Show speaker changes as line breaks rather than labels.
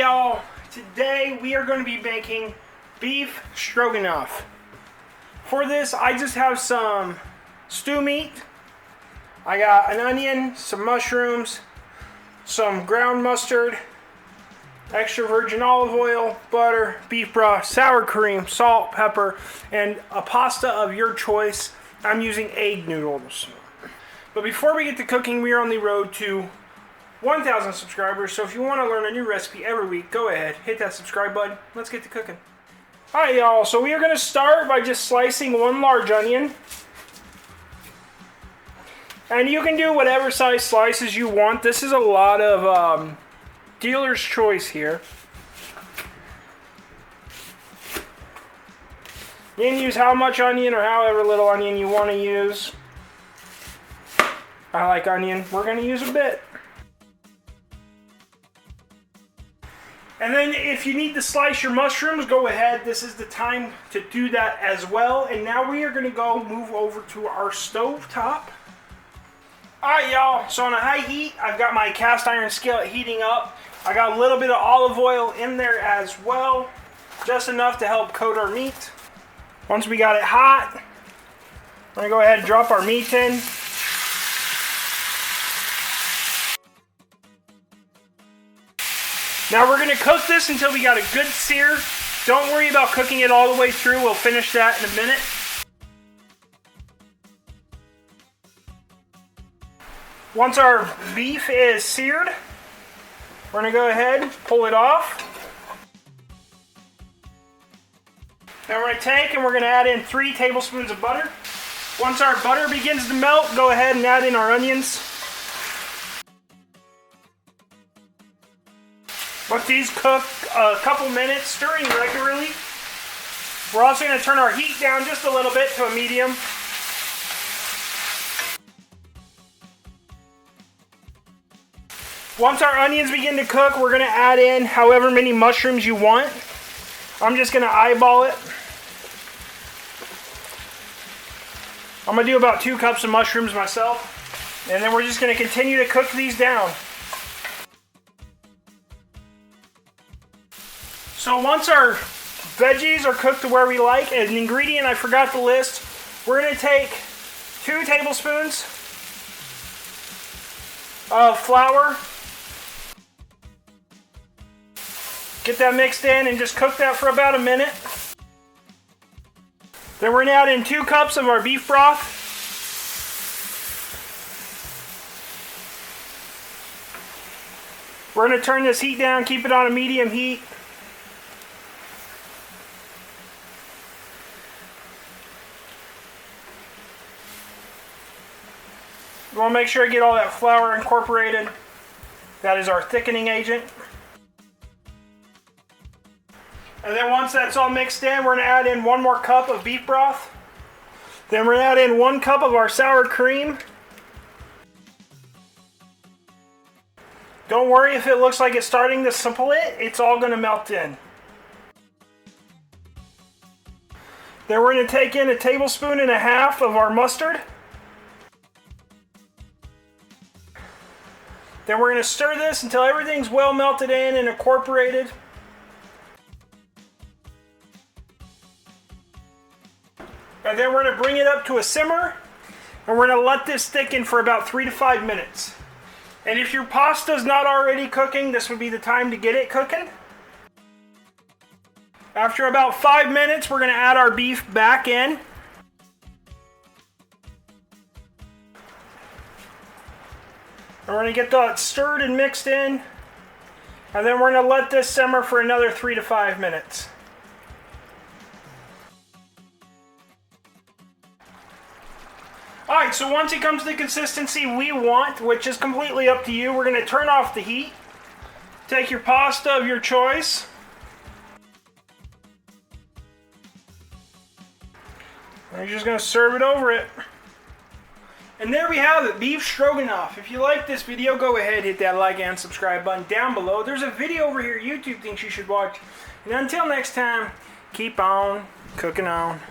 Hi y'all, today we are going to be making beef stroganoff. For this I just have some stew meat, I got an onion, some mushrooms, some ground mustard, extra virgin olive oil, butter, beef broth, sour cream, salt, pepper, and a pasta of your choice. I'm using egg noodles. But before we get to cooking, we are on the road to 1,000 subscribers, so if you want to learn a new recipe every week, go ahead, hit that subscribe button. Let's get to cooking. Alright y'all, so we are going to start by just slicing one large onion. And you can do whatever size slices you want. This is a lot of dealer's choice here. You can use how much onion or however little onion you want to use. I like onion. We're going to use a bit. And then if you need to slice your mushrooms, go ahead. This is the time to do that as well. And now we are going to move over to our stove top. Alright y'all, so on a high heat, I've got my cast iron skillet heating up. I got a little bit of olive oil in there as well, just enough to help coat our meat. Once we got it hot, we're going to go ahead and drop our meat in. Now we're going to cook this until we got a good sear. Don't worry about cooking it all the way through. We'll finish that in a minute. Once our beef is seared, we're going to go ahead, pull it off. Now we're going to take and we're going to add in 3 tablespoons of butter. Once our butter begins to melt, go ahead and add in our onions. Let these cook a couple minutes, stirring regularly. We're also going to turn our heat down just a little bit to a medium. Once our onions begin to cook, we're going to add in however many mushrooms you want. I'm just going to eyeball it. I'm going to do about 2 cups of mushrooms myself. And then we're just going to continue to cook these down. So once our veggies are cooked to where we like, an ingredient I forgot to list, we're going to take 2 tablespoons of flour. Get that mixed in and just cook that for about a minute. Then we're going to add in 2 cups of our beef broth. We're going to turn this heat down, keep it on a medium heat. You want to make sure you get all that flour incorporated. That is our thickening agent. And then once that's all mixed in, we're going to add in 1 more cup of beef broth. Then we're going to add in 1 cup of our sour cream. Don't worry if it looks like it's starting to split, it's all going to melt in. Then we're going to take in 1.5 tablespoons of our mustard. Then we're going to stir this until everything's well melted in and incorporated. And then we're going to bring it up to a simmer. And we're going to let this thicken for about 3 to 5 minutes. And if your pasta's not already cooking, this would be the time to get it cooking. After about 5 minutes, we're going to add our beef back in. And we're going to get that stirred and mixed in. And then we're going to let this simmer for another 3 to 5 minutes. Alright, so once it comes to the consistency we want, which is completely up to you, we're going to turn off the heat. Take your pasta of your choice. And you're just going to serve it over it. And there we have it, beef stroganoff. If you like this video, go ahead, hit that like and subscribe button down below. There's a video over here YouTube thinks you should watch. And until next time, keep on cooking on.